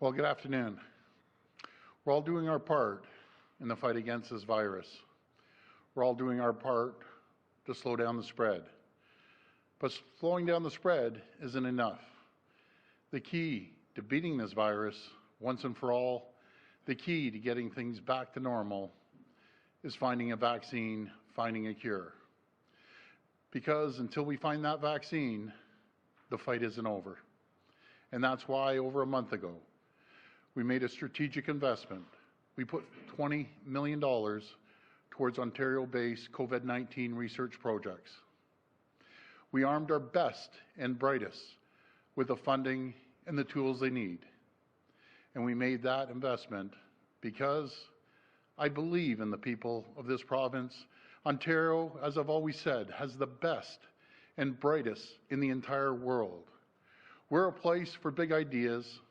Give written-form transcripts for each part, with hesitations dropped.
Well, good afternoon. We're all doing our part in the fight against this virus. We're all doing our part to slow down the spread. But slowing down the spread isn't enough. The key to beating this virus once and for all, the key to getting things back to normal, is finding a vaccine, finding a cure. Because until we find that vaccine, the fight isn't over. And that's why over a month ago, we made a strategic investment. We put $20 million towards Ontario-based COVID-19 research projects. We armed our best and brightest with the funding and the tools they need. And we made that investment because I believe in the people of this province. Ontario, as I've always said, has the best and brightest in the entire world. We're a place for big ideas,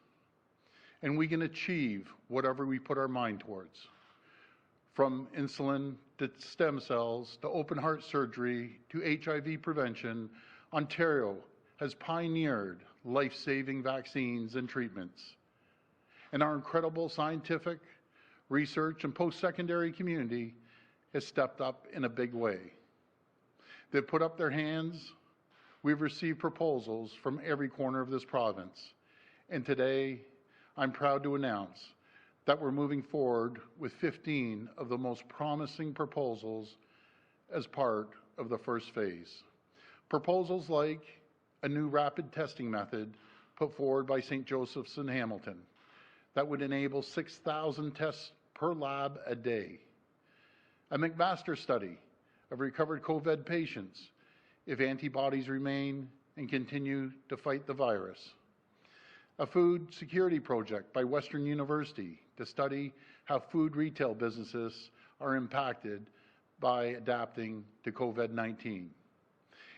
and we can achieve whatever we put our mind towards. From insulin to stem cells to open heart surgery to HIV prevention, Ontario has pioneered life-saving vaccines and treatments. And our incredible scientific, research, and post-secondary community has stepped up in a big way. They've put up their hands. We've received proposals from every corner of this province. And today, I'm proud to announce that we're moving forward with 15 of the most promising proposals as part of the first phase. Proposals like a new rapid testing method put forward by St. Joseph's in Hamilton that would enable 6,000 tests per lab a day. A McMaster study of recovered COVID patients if antibodies remain and continue to fight the virus. A food security project by Western University to study how food retail businesses are impacted by adapting to COVID-19.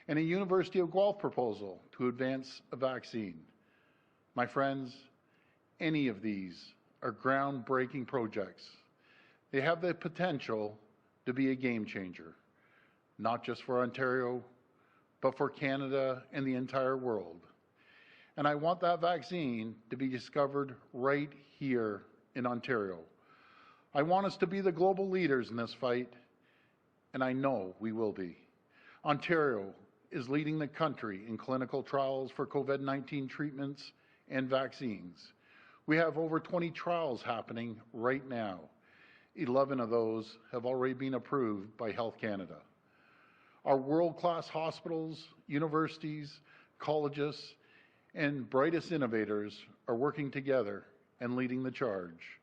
And a University of Guelph proposal to advance a vaccine. My friends, any of these are groundbreaking projects. They have the potential to be a game changer, not just for Ontario, but for Canada and the entire world. And I want that vaccine to be discovered right here in Ontario. I want us to be the global leaders in this fight, and I know we will be. Ontario is leading the country in clinical trials for COVID-19 treatments and vaccines. We have over 20 trials happening right now. 11 of those have already been approved by Health Canada. Our world-class hospitals, universities, colleges, and brightest innovators are working together and leading the charge.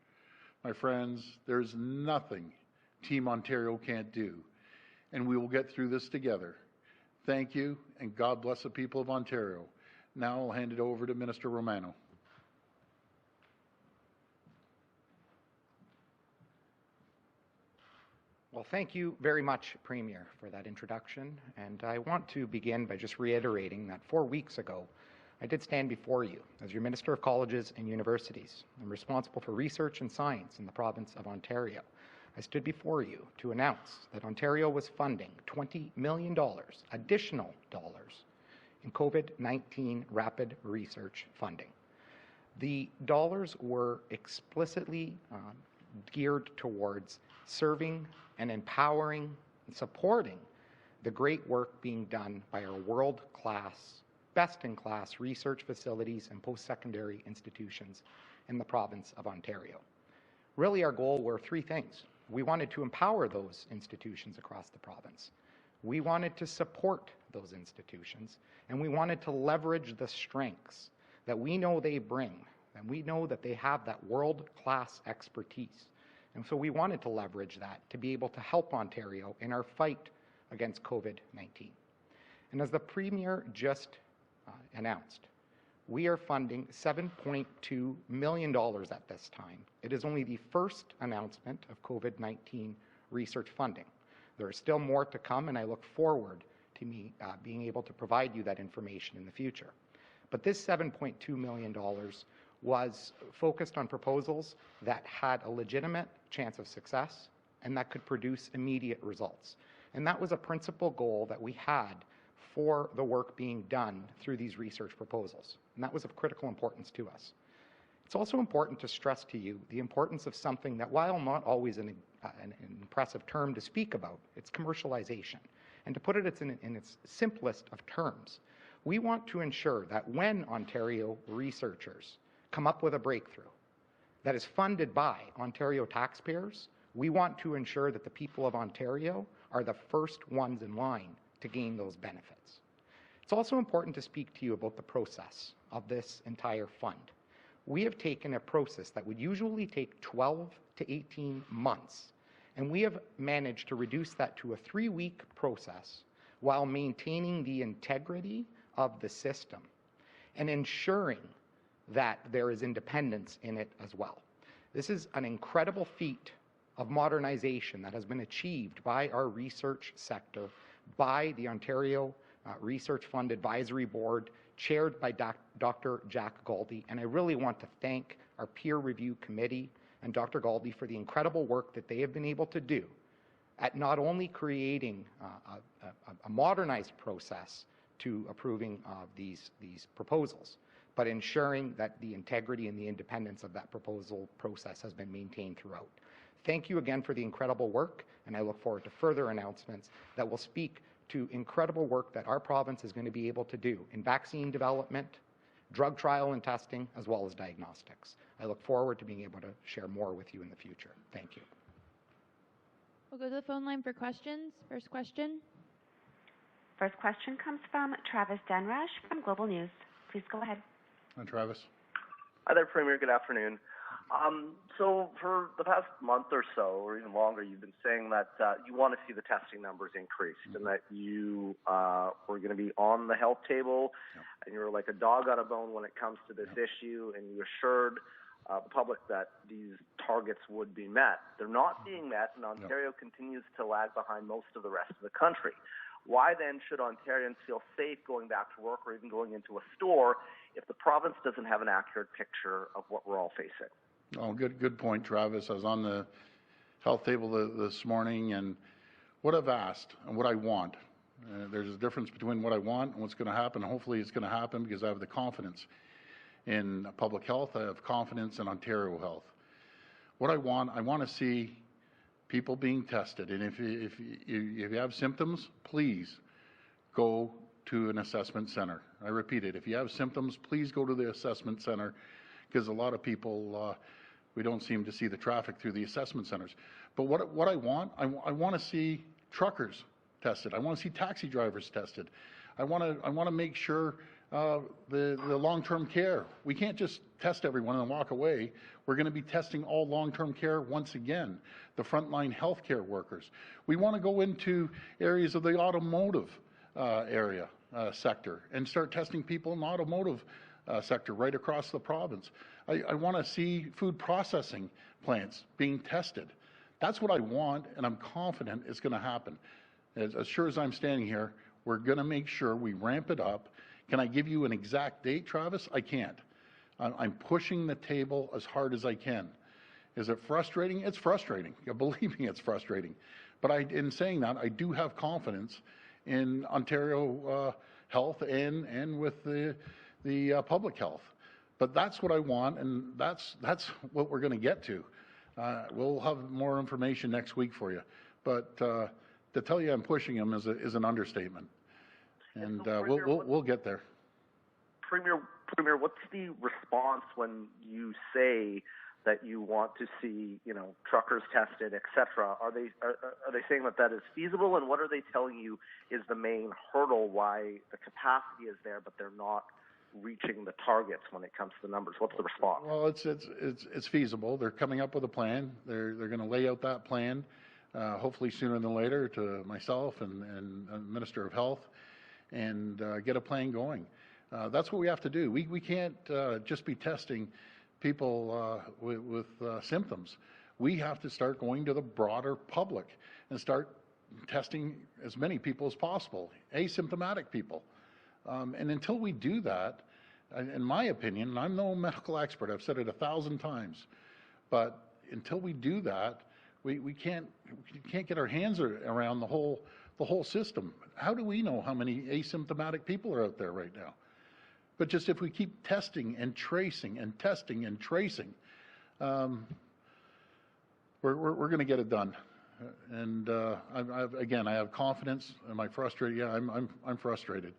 My friends, there's nothing Team Ontario can't do, and we will get through this together. Thank you, and God bless the people of Ontario. Now I'll hand it over to Minister Romano. Well, thank you very much, Premier, for that introduction. And I want to begin by just reiterating that 4 weeks ago, I did stand before you as your Minister of Colleges and Universities. I'm responsible for research and science in the province of Ontario. I stood before you to announce that Ontario was funding $20 million, additional dollars, in COVID-19 rapid research funding. The dollars were explicitly geared towards serving and empowering and supporting the great work being done by our world-class, best-in-class research facilities and post-secondary institutions in the province of Ontario. Really, our goal were three things. We wanted to empower those institutions across the province. We wanted to support those institutions, and we wanted to leverage the strengths that we know they bring, and we know that they have that world-class expertise. And so we wanted to leverage that to be able to help Ontario in our fight against COVID-19. And as the Premier just announced, we are funding $7.2 million at this time. It is only the first announcement of COVID-19 research funding. There is still more to come, and I look forward to me being able to provide you that information in the future. But this $7.2 million was focused on proposals that had a legitimate chance of success and that could produce immediate results. And that was a principal goal that we had for the work being done through these research proposals. And that was of critical importance to us. It's It's also important to stress to you the importance of something that, while not always an impressive term to speak about, it's commercialization. And to put it in its simplest of terms, we want to ensure that when Ontario researchers come up with a breakthrough that is funded by Ontario taxpayers, we want to ensure that the people of Ontario are the first ones in line to gain those benefits. It's also important to speak to you about the process of this entire fund. We have taken a process that would usually take 12 to 18 months, and we have managed to reduce that to a 3-week process while maintaining the integrity of the system and ensuring that there is independence in it as well. This is an incredible feat of modernization that has been achieved by our research sector, by the Ontario Research Fund Advisory Board, chaired by Dr. Jack Galdi, and I really want to thank our peer review committee and Dr. Galdi for the incredible work that they have been able to do at not only creating a modernized process to approving these proposals, but ensuring that the integrity and the independence of that proposal process has been maintained throughout. Thank you again for the incredible work, and I look forward to further announcements that will speak to incredible work that our province is going to be able to do in vaccine development, drug trial and testing, as well as diagnostics. I look forward to being able to share more with you in the future. Thank you. We'll go to the phone line for questions. First question. First question comes from Travis Denrash from Global News. Please go ahead. Hi, Travis. Hi there, Premier. Good afternoon. So for the past month or so, or even longer, you've been saying that you want to see the testing numbers increased, and that you were going to be on the health table, and you're like a dog on a bone when it comes to this issue, and you assured the public that these targets would be met. They're not being met, and Ontario continues to lag behind most of the rest of the country. Why then should Ontarians feel safe going back to work or even going into a store if the province doesn't have an accurate picture of what we're all facing? Oh, good point, Travis. I was on the health table this morning, and what I've asked and what I want, there's a difference between what I want and what's going to happen. Hopefully it's going to happen because I have the confidence in public health. I have confidence in Ontario Health. What I want to see people being tested. And if you have symptoms, please go to an assessment center. I repeat it. If you have symptoms, please go to the assessment center, because a lot of people, we don't seem to see the traffic through the assessment centers. But what I want to see truckers tested. I want to see taxi drivers tested. I want to make sure the long-term care. We can't just test everyone and walk away. We're going to be testing all long-term care once again, the frontline healthcare workers. We want to go into areas of the automotive sector and start testing people in the automotive sector right across the province. I want to see food processing plants being tested. That's what I want, and I'm confident it's going to happen. As sure as I'm standing here, we're going to make sure we ramp it up. Can I give you an exact date, Travis? I can't. I'm pushing the table as hard as I can. Is it frustrating? It's frustrating. Believe me, it's frustrating. But in saying that, I do have confidence in Ontario Health and with the public health. But that's what I want, and that's what we're going to get to. We'll have more information next week for you. But to tell you I'm pushing them is an understatement. And so Premier, we'll get there. Premier, what's the response when you say that you want to see, truckers tested, etc.? Are they saying that is feasible, and what are they telling you is the main hurdle why the capacity is there, but they're not reaching the targets when it comes to the numbers? What's the response? Well, it's feasible. They're coming up with a plan. They're going to lay out that plan, hopefully sooner than later, to myself and Minister of Health, and get a plan going. That's what we have to do. We can't just be testing people with symptoms. We have to start going to the broader public and start testing as many people as possible, asymptomatic people. And until we do that, in my opinion, and I'm no medical expert, I've said it 1,000 times, but until we do that, we can't get our hands around the whole system. How do we know how many asymptomatic people are out there right now? But just if we keep testing and tracing and testing and tracing, we're going to get it done. And again, I have confidence. Am I frustrated? Yeah, I'm frustrated,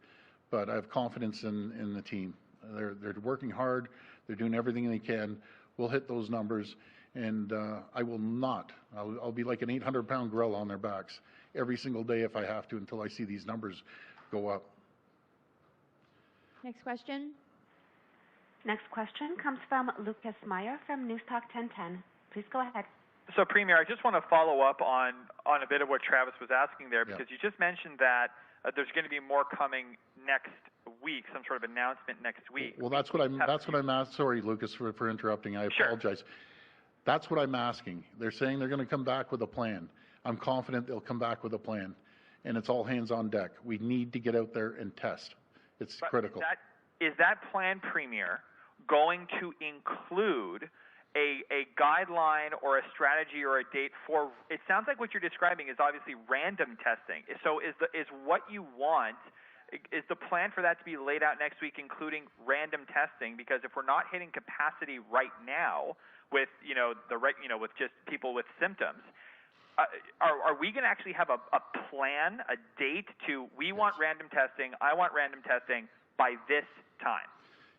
but I have confidence in the team. They're working hard. They're doing everything they can. We'll hit those numbers, and I will not. I'll be like an 800-pound gorilla on their backs every single day if I have to until I see these numbers go up. Next question. Next question comes from Lucas Meyer from News Talk 1010. Please go ahead. So, Premier, I just want to follow up on a bit of what Travis was asking there, because you just mentioned that there's going to be more coming next week, some sort of announcement next week. Well, that's what I'm asking. Sorry, Lucas, for interrupting. I apologize. That's what I'm asking. They're saying they're going to come back with a plan. I'm confident they'll come back with a plan, and it's all hands on deck. We need to get out there and test. It's critical. Is that plan, Premier, going to include a guideline or a strategy or a date for? It sounds like what you're describing is obviously random testing. So is what you want? Is the plan for that to be laid out next week, including random testing? Because if we're not hitting capacity right now with with just people with symptoms, are we going to actually have a plan, a date to? We want random testing. I want random testing by this time.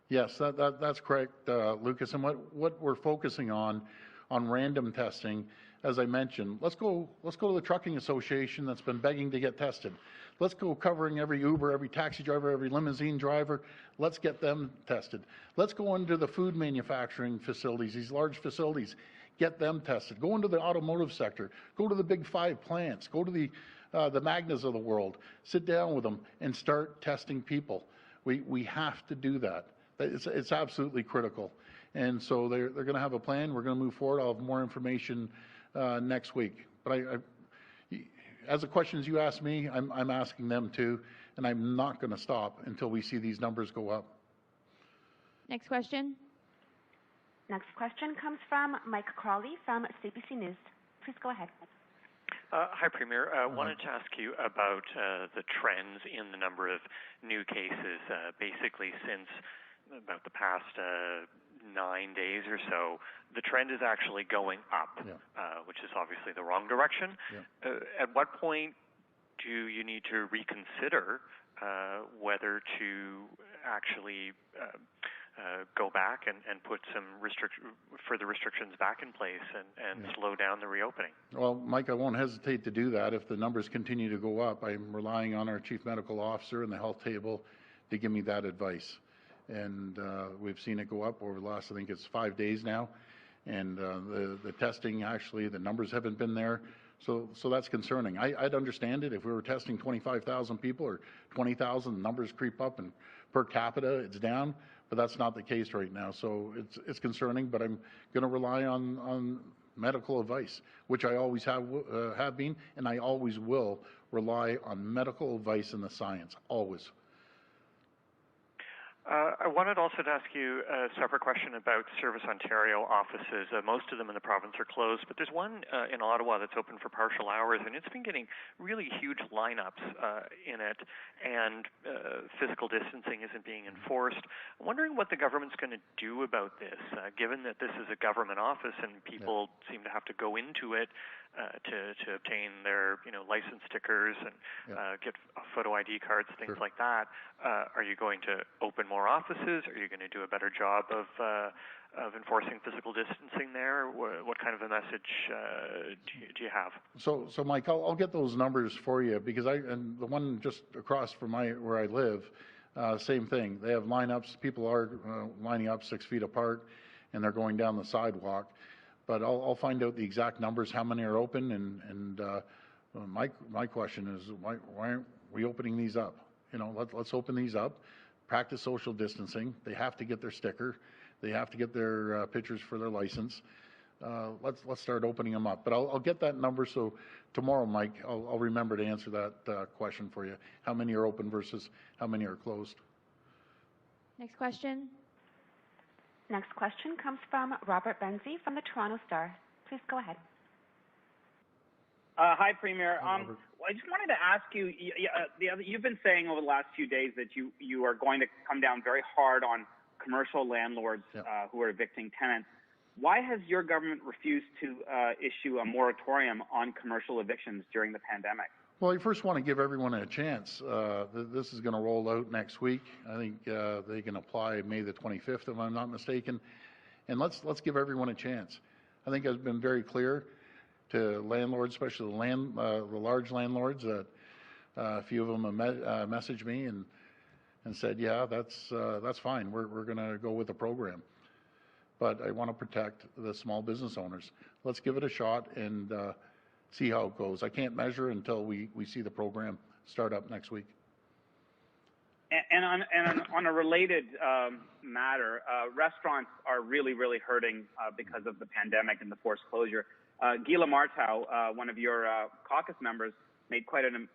Yes, that's correct, Lucas. And what we're focusing on random testing, as I mentioned, let's go to the trucking association that's been begging to get tested. Let's go covering every Uber, every taxi driver, every limousine driver. Let's get them tested. Let's go into the food manufacturing facilities, these large facilities, get them tested. Go into the automotive sector. Go to the big 5 plants. Go to the Magnas of the world. Sit down with them and start testing people. We have to do that. It's absolutely critical. And so they're going to have a plan. We're going to move forward. I'll have more information next week. But as the questions you asked me, I'm asking them too, and I'm not going to stop until we see these numbers go up. Next question. Next question comes from Mike Crawley from CBC News. Please go ahead. Hi, Premier. I wanted to ask you about the trends in the number of new cases, basically since about the past 9 days or so. The trend is actually going up, which is obviously the wrong direction. At what point do you need to reconsider whether to actually go back and put some further restrictions back in place and slow down the reopening? Well, Mike, I won't hesitate to do that. If the numbers continue to go up, I'm relying on our Chief Medical Officer and the health table to give me that advice. And we've seen it go up over the last, I think it's 5 days now. And the testing, actually, the numbers haven't been there. So that's concerning. I'd understand it if we were testing 25,000 people or 20,000, the numbers creep up and per capita it's down. But that's not the case right now. So it's concerning, but I'm going to rely on medical advice, which I always have been, and I always will rely on medical advice and the science, always. I wanted also to ask you a separate question about Service Ontario offices. Most of them in the province are closed, but there's one in Ottawa that's open for partial hours, and it's been getting really huge lineups in it, and physical distancing isn't being enforced. I'm wondering what the government's going to do about this, given that this is a government office and people seem to have to go into it to obtain their license stickers and get photo ID cards, things like that. Are you going to open more offices? Are you going to do a better job of enforcing physical distancing there? What kind of a message do you have? So Mike, I'll get those numbers for you, because and the one just across from where I live, same thing. They have lineups. People are lining up 6 feet apart, and they're going down the sidewalk. But I'll find out the exact numbers, how many are open, and my question is, why aren't we opening these up? Let's open these up. Practice social distancing. They have to get their sticker. They have to get their pictures for their license. Let's start opening them up. But I'll get that number, so tomorrow, Mike, I'll remember to answer that question for you. How many are open versus how many are closed? Next question. Next question comes from Robert Benzie from the Toronto Star. Please go ahead. Hi, Premier. I just wanted to ask you, you've been saying over the last few days that you are going to come down very hard on commercial landlords who are evicting tenants. Why has your government refused to issue a moratorium on commercial evictions during the pandemic? Well, I first want to give everyone a chance. This is going to roll out next week. I think they can apply May the 25th, if I'm not mistaken. And let's give everyone a chance. I think I've been very clear to landlords, especially the large landlords. That a few of them have messaged me and said, "Yeah, that's fine. We're going to go with the program." But I want to protect the small business owners. Let's give it a shot and see how it goes. I can't measure until we see the program start up next week. And on a related matter, restaurants are really hurting because of the pandemic and the forced closure. Gila Martow, one of your caucus members, made quite an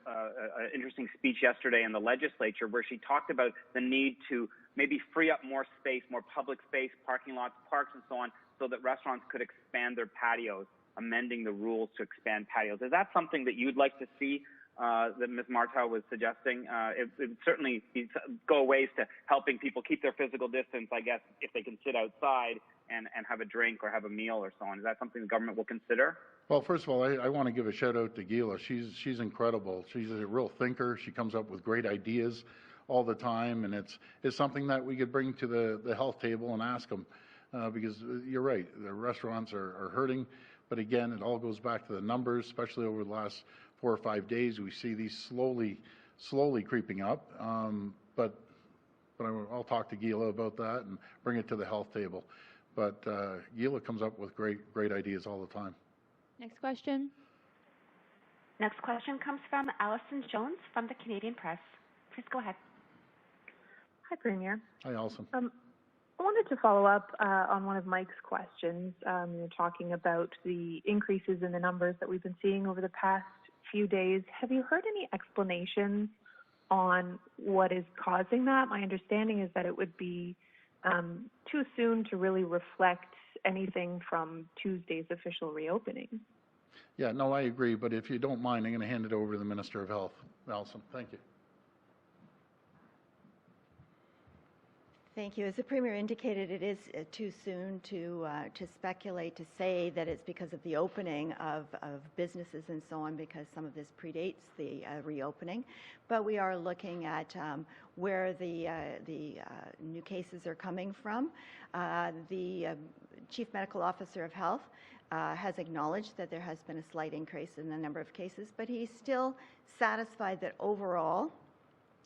interesting speech yesterday in the legislature where she talked about the need to maybe free up more space, more public space, parking lots, parks, and so on, so that restaurants could expand their patios, amending the rules to expand patios. Is that something that you'd like to see that Ms. Martow was suggesting? It would certainly go a ways to helping people keep their physical distance, I guess, if they can sit outside and have a drink or have a meal or so on. Is that something the government will consider? Well, first of all, I want to give a shout out to Gila. She's incredible. She's a real thinker. She comes up with great ideas all the time, and it's something that we could bring to the health table and ask them, because you're right, the restaurants are hurting. But again, it all goes back to the numbers, especially over the last 4 or 5 days. We see these slowly creeping up. But I'll talk to Gila about that and bring it to the health table. But Gila comes up with great ideas all the time. Next question. Next question comes from Alison Jones from the Canadian Press. Please go ahead. Hi, Premier. Hi, Alison. I wanted to follow up on one of Mike's questions. You're talking about the increases in the numbers that we've been seeing over the past few days. Have you heard any explanations on what is causing that? My understanding is that it would be too soon to really reflect anything from Tuesday's official reopening. Yeah, no, I agree. But if you don't mind, I'm going to hand it over to the Minister of Health. Alison, thank you. Thank you. As the Premier indicated, it is too soon to speculate, to say that it's because of the opening of businesses and so on, because some of this predates the reopening. But we are looking at where the new cases are coming from. The Chief Medical Officer of Health has acknowledged that there has been a slight increase in the number of cases, but he's still satisfied that overall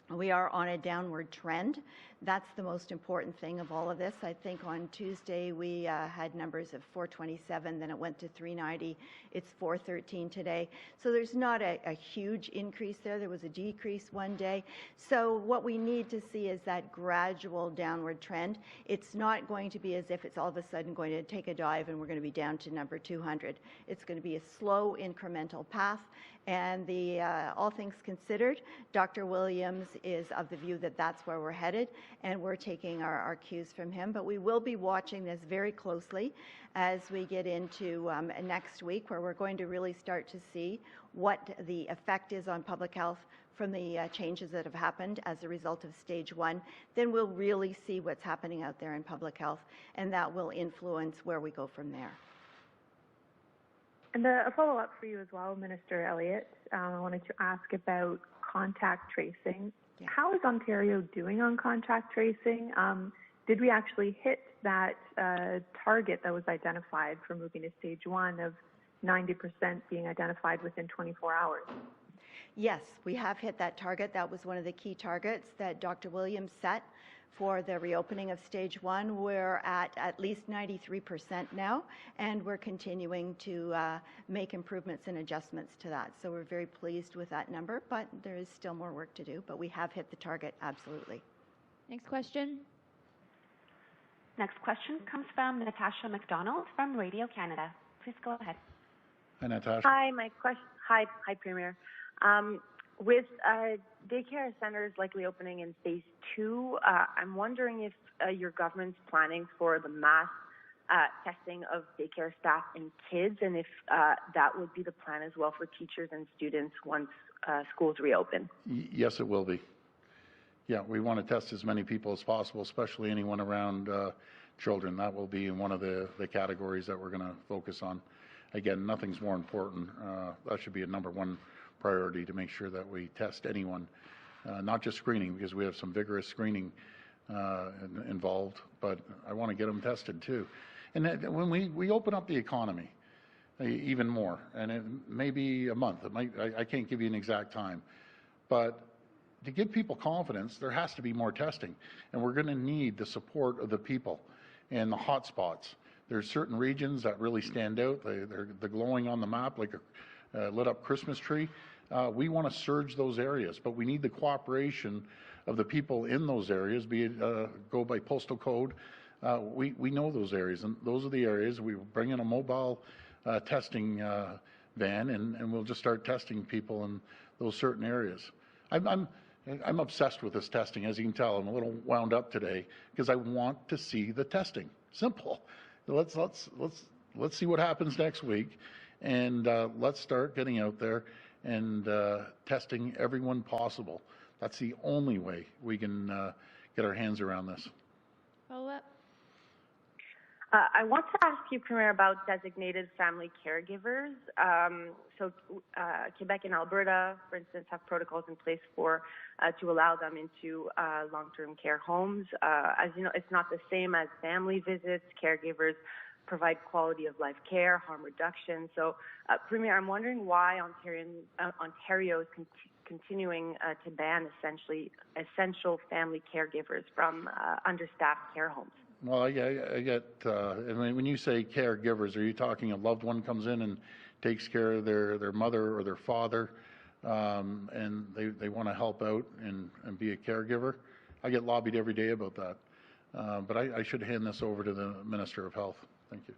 we are on a downward trend. That's the most important thing of all of this. I think on Tuesday we had numbers of 427, then it went to 390. It's 413 today. So there's not a huge increase there. There was a decrease one day. So what we need to see is that gradual downward trend. It's not going to be as if it's all of a sudden going to take a dive and we're going to be down to number 200. It's going to be a slow incremental path. And all things considered, Dr. Williams is of the view that that's where we're headed, and we're taking our cues from him. But we will be watching this very closely as we get into next week, where we're going to really start to see what the effect is on public health from the changes that have happened as a result of stage 1. Then we'll really see what's happening out there in public health, and that will influence where we go from there. And a follow-up for you as well, Minister Elliott. I wanted to ask about contact tracing. Yeah. How is Ontario doing on contact tracing? Did we actually hit that target that was identified for moving to stage 1 of 90% being identified within 24 hours? Yes, we have hit that target. That was one of the key targets that Dr. Williams set for the reopening of stage 1. We're at least 93% now, and we're continuing to make improvements and adjustments to that. So we're very pleased with that number, but there is still more work to do, but we have hit the target, absolutely. Next question. Next question comes from Natasha McDonald from Radio Canada. Please go ahead. Hi, Natasha. Hi, Hi, Premier. With daycare centers likely opening in phase 2, I'm wondering if your government's planning for the mass testing of daycare staff and kids, and if that would be the plan as well for teachers and students once schools reopen? Yes, it will be. Yeah, we want to test as many people as possible, especially anyone around children. That will be in one of the categories that we're going to focus on. Again, nothing's more important. That should be a number one priority, to make sure that we test anyone, not just screening, because we have some vigorous screening involved, but I want to get them tested too. And when we open up the economy even more, and it may be a month, I can't give you an exact time, but to give people confidence, there has to be more testing, and we're going to need the support of the people and the hot spots. There's certain regions that really stand out. They're glowing on the map like a lit up Christmas tree. We want to surge those areas, but we need the cooperation of the people in those areas, be it go by postal code. We know those areas, and those are the areas. We bring in a mobile testing van, and we'll just start testing people in those certain areas. I'm obsessed with this testing, as you can tell. I'm a little wound up today because I want to see the testing. Simple. Let's see what happens next week, and let's start getting out there and testing everyone possible. That's the only way we can get our hands around this. Follow up. I want to ask you, Premier, about designated family caregivers. Quebec and Alberta, for instance, have protocols in place to allow them into long-term care homes. As you know, it's not the same as family visits. Caregivers provide quality of life care, harm reduction. So, Premier, I'm wondering why Ontario is continuing to ban essential family caregivers from understaffed care homes. Well, I get, when you say caregivers, are you talking a loved one comes in and takes care of their mother or their father, and they want to help out and be a caregiver? I get lobbied every day about that. But I should hand this over to the Minister of Health. Thank you.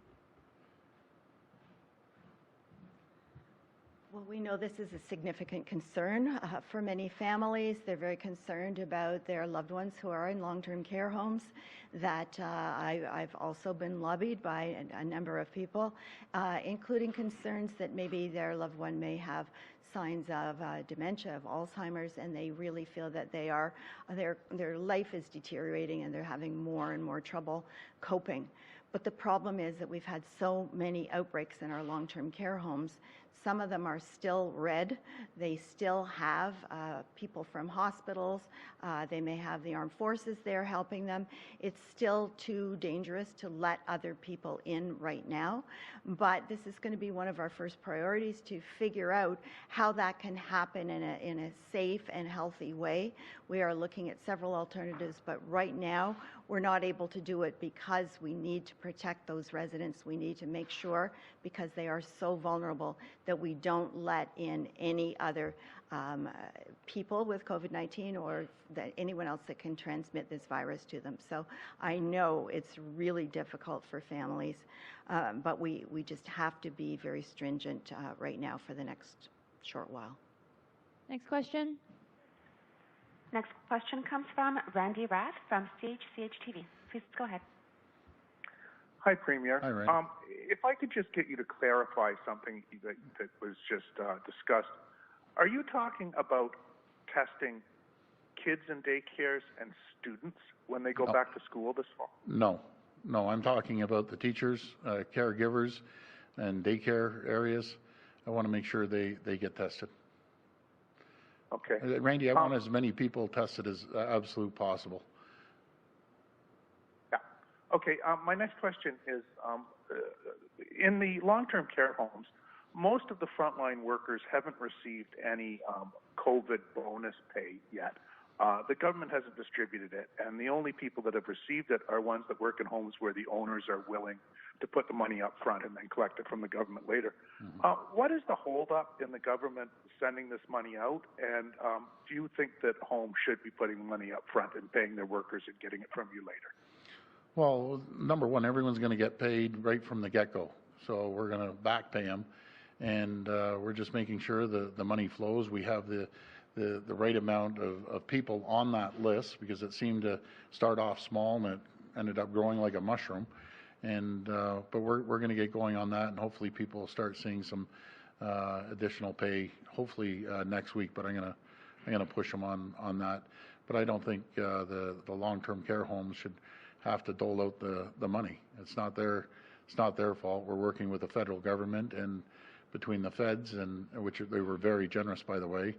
Well, we know this is a significant concern for many families. They're very concerned about their loved ones who are in long-term care homes. That I've also been lobbied by a number of people, including concerns that maybe their loved one may have signs of dementia, of Alzheimer's, and they really feel that their life is deteriorating and they're having more and more trouble coping. But the problem is that we've had so many outbreaks in our long-term care homes. Some of them are still red. They still have people from hospitals. They may have the armed forces there helping them. It's still too dangerous to let other people in right now. But this is going to be one of our first priorities, to figure out how that can happen in a safe and healthy way. We are looking at several alternatives, but right now we're not able to do it because we need to protect those residents. We need to make sure, because they are so vulnerable, that we don't let in any other people with COVID-19 or anyone else that can transmit this virus to them. So I know it's really difficult for families, but we just have to be very stringent right now for the next short while. Next question. Next question comes from Randy Rath from CHCH-TV. Please go ahead. Hi, Premier. Hi, Randy. If I could just get you to clarify something that was just discussed. Are you talking about testing kids in daycares and students when they go back to school this fall? No, I'm talking about the teachers, caregivers, and daycare areas. I want to make sure they get tested. Okay. Randy, I want as many people tested as absolute possible. Yeah. Okay. My next question is, in the long-term care homes, most of the frontline workers haven't received any COVID bonus pay yet. The government hasn't distributed it, and the only people that have received it are ones that work in homes where the owners are willing to put the money up front and then collect it from the government later. What is the holdup in the government sending this money out, and do you think that homes should be putting money up front and paying their workers and getting it from you later? Well, number one, everyone's going to get paid right from the get-go, so we're going to back pay them, and we're just making sure the money flows. We have the right amount of people on that list, because it seemed to start off small and it ended up growing like a mushroom. And but we're going to get going on that, and hopefully people will start seeing some additional pay. Hopefully next week, but I'm gonna push them on that. But I don't think the long-term care homes should have to dole out the money. It's not their fault. We're working with the federal government, and between the feds, and which they were very generous, by the way,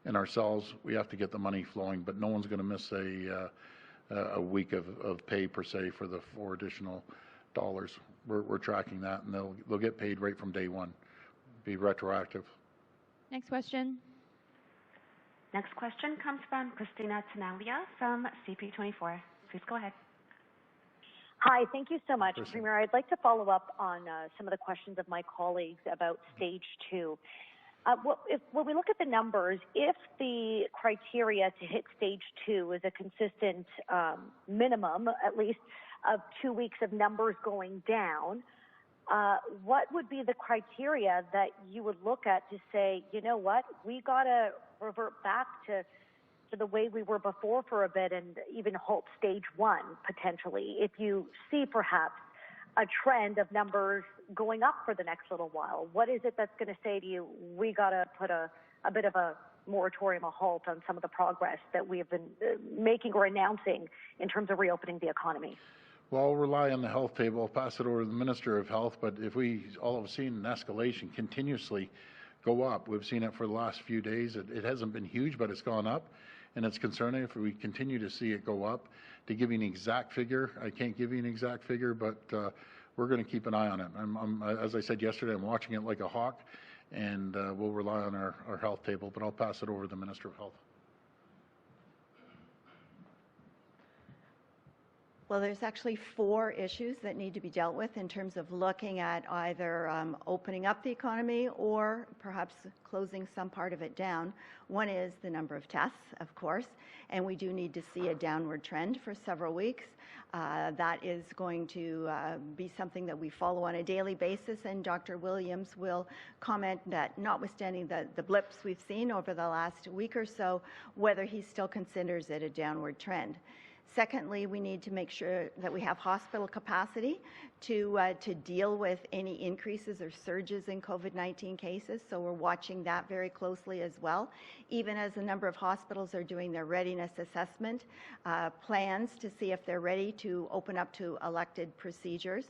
and ourselves, we have to get the money flowing. But no one's going to miss a week of pay per se for the 4 additional dollars. We're tracking that, and they'll get paid right from day one. Be retroactive. Next question. Next question comes from Christine Elliott from CP24. Please go ahead. Hi, thank you so much, Christine. Premier. I'd like to follow up on some of the questions of my colleagues about stage 2. When we look at the numbers, if the criteria to hit stage 2 is a consistent minimum, at least, of 2 weeks of numbers going down, what would be the criteria that you would look at to say, you know what, we got to revert back to the way we were before for a bit and even halt stage 1 potentially, if you see perhaps a trend of numbers going up for the next little while? What is it that's going to say to you, we got to put a bit of a moratorium, a halt on some of the progress that we have been making or announcing in terms of reopening the economy? Well, I'll rely on the health table. I'll pass it over to the Minister of Health. But if we all have seen an escalation continuously go up, we've seen it for the last few days. It hasn't been huge, but it's gone up. And it's concerning if we continue to see it go up. To give you an exact figure, I can't give you an exact figure, but we're going to keep an eye on it. As I said yesterday, I'm watching it like a hawk, and we'll rely on our health table. But I'll pass it over to the Minister of Health. Well, there's actually 4 issues that need to be dealt with in terms of looking at either opening up the economy or perhaps closing some part of it down. One is the number of tests, of course, and we do need to see a downward trend for several weeks. That is going to be something that we follow on a daily basis, and Dr. Williams will comment that notwithstanding the blips we've seen over the last week or so, whether he still considers it a downward trend. Secondly, we need to make sure that we have hospital capacity to deal with any increases or surges in COVID-19 cases. So we're watching that very closely as well, even as a number of hospitals are doing their readiness assessment plans to see if they're ready to open up to elected procedures.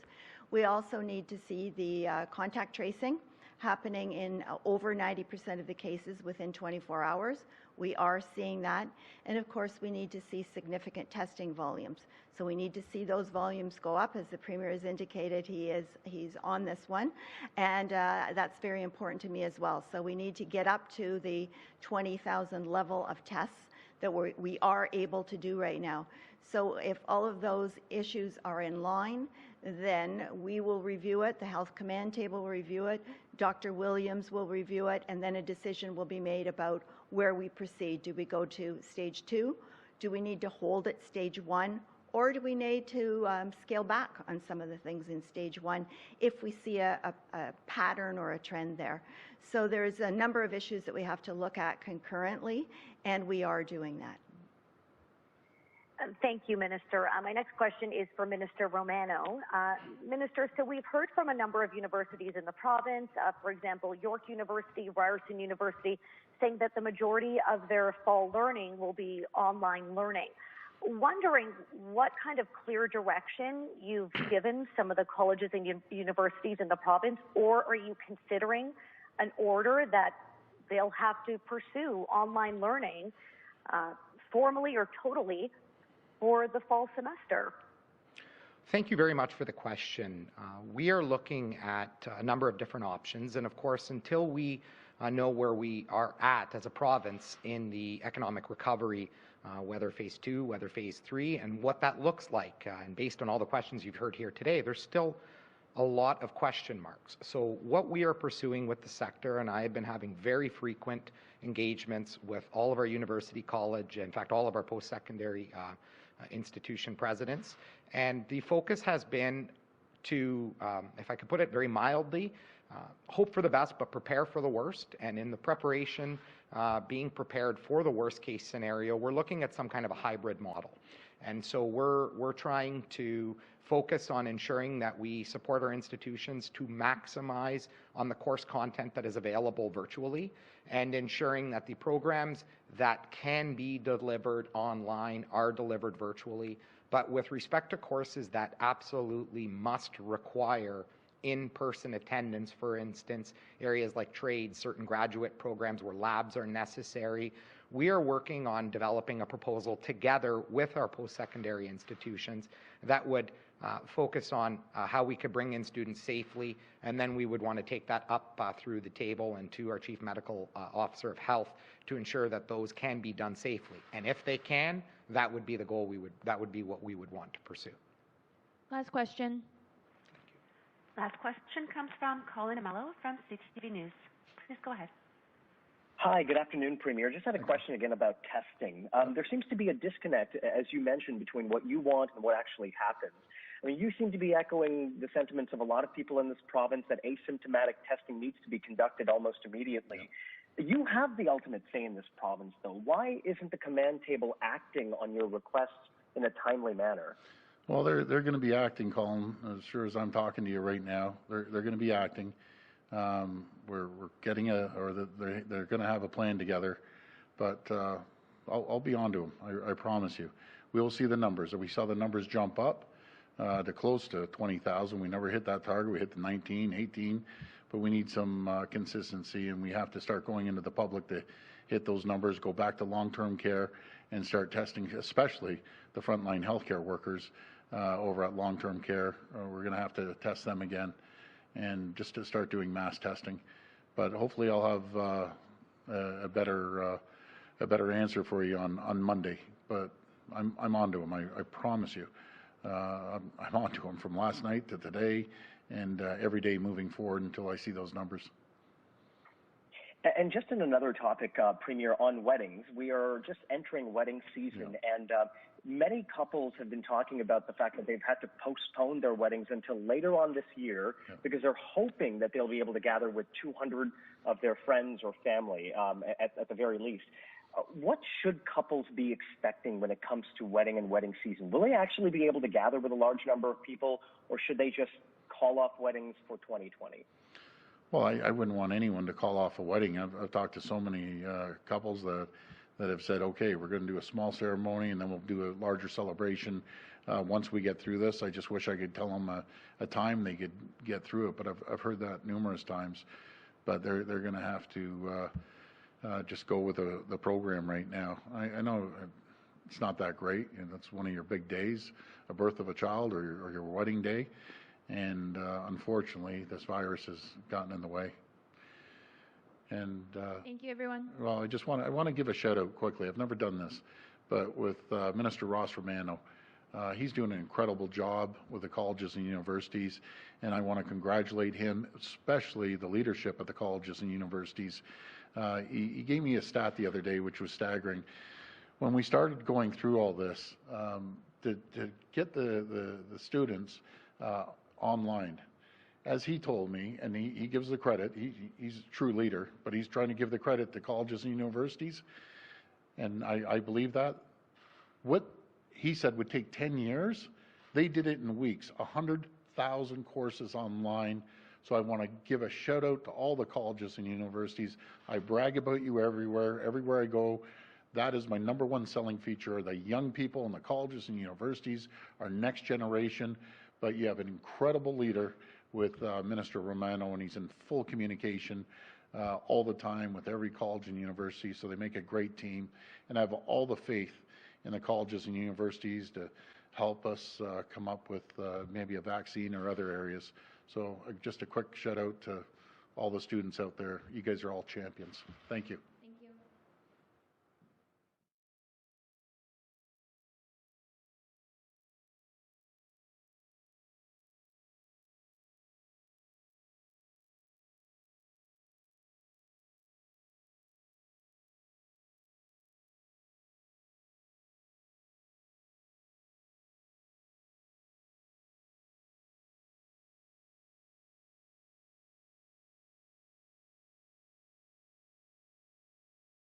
We also need to see the contact tracing happening in over 90% of the cases within 24 hours. We are seeing that. And of course, we need to see significant testing volumes. So we need to see those volumes go up. As the Premier has indicated, he's on this one. And that's very important to me as well. So we need to get up to the 20,000 level of tests that we are able to do right now. So if all of those issues are in line, then we will review it. The Health Command Table will review it. Dr. Williams will review it, and then a decision will be made about where we proceed. Do we go to stage 2? Do we need to hold at stage 1? Or do we need to scale back on some of the things in stage 1 if we see a pattern or a trend there? So there's a number of issues that we have to look at concurrently, and we are doing that. Thank you, Minister. My next question is for Minister Romano. Minister, so we've heard from a number of universities in the province, for example, York University, Ryerson University, saying that the majority of their fall learning will be online learning. Wondering what kind of clear direction you've given some of the colleges and universities in the province, or are you considering an order that they'll have to pursue online learning formally or totally for the fall semester? Thank you very much for the question. We are looking at a number of different options, and of course, until we know where we are at as a province in the economic recovery, whether phase 2, whether phase 3, and what that looks like, and based on all the questions you've heard here today, there's still a lot of question marks. So what we are pursuing with the sector, and I have been having very frequent engagements with all of our university college, in fact, all of our post-secondary institution presidents. And the focus has been to, if I could put it very mildly, hope for the best, but prepare for the worst. And in the preparation being prepared for the worst case scenario, we're looking at some kind of a hybrid model. And so we're trying to focus on ensuring that we support our institutions to maximize on the course content that is available virtually, and ensuring that the programs that can be delivered online are delivered virtually. But with respect to courses that absolutely must require in-person attendance, for instance, areas like trades, certain graduate programs where labs are necessary, we are working on developing a proposal together with our post-secondary institutions that would focus on how we could bring in students safely, and then we would want to take that up through the table and to our Chief Medical Officer of Health to ensure that those can be done safely. And if they can, that would be the goal that would be what we would want to pursue. Last question. Last question comes from Colin Amello from CTV News. Please go ahead. Hi, good afternoon, Premier. Just had a question again about testing. There seems to be a disconnect, as you mentioned, between what you want and what actually happens. I mean, you seem to be echoing the sentiments of a lot of people in this province that asymptomatic testing needs to be conducted almost immediately. You have the ultimate say in this province, though. Why isn't the command table acting on your requests in a timely manner? Well, they're going to be acting, Colin, as sure as I'm talking to you right now. They're going to be acting. We're getting they're going to have a plan together, but I'll be on to them. I promise you. We will see the numbers. We saw the numbers jump up to close to 20,000. We never hit that target. We hit the 19, 18, but we need some consistency, and we have to start going into the public to hit those numbers, go back to long-term care, and start testing, especially the frontline healthcare workers over at long-term care. We're going to have to test them again, and just to start doing mass testing. But hopefully I'll have a better answer for you on Monday. But I'm on to them. I promise you. I'm on to them from last night to today, and every day moving forward until I see those numbers. And just in another topic, Premier, on weddings, we are just entering wedding season, and many couples have been talking about the fact that they've had to postpone their weddings until later on this year because they're hoping that they'll be able to gather with 200 of their friends or family at the very least. What should couples be expecting when it comes to wedding and wedding season? Will they actually be able to gather with a large number of people, or should they just call off weddings for 2020? Well, I wouldn't want anyone to call off a wedding. I've talked to so many couples that have said, okay, we're going to do a small ceremony and then we'll do a larger celebration once we get through this. I just wish I could tell them a time they could get through it, but I've heard that numerous times. But they're going to have to just go with the program right now. I know it's not that great, and that's one of your big days, a birth of a child or your wedding day. And unfortunately, this virus has gotten in the way. And thank you, everyone. Well, I want to give a shout out quickly. I've never done this, but with Minister Ross Romano, he's doing an incredible job with the colleges and universities, and I want to congratulate him, especially the leadership at the colleges and universities. He gave me a stat the other day, which was staggering. When we started going through all this, to get the students online, as he told me, and he gives the credit, he's a true leader, but he's trying to give the credit to colleges and universities, and I believe that. What he said would take 10 years, they did it in weeks, 100,000 courses online. So I want to give a shout out to all the colleges and universities. I brag about you everywhere I go. That is my number one selling feature. The young people in the colleges and universities, our next generation. But you have an incredible leader with Minister Romano, and he's in full communication all the time with every college and university, so they make a great team. And I have all the faith in the colleges and universities to help us come up with maybe a vaccine or other areas. So just a quick shout out to all the students out there. You guys are all champions. Thank you.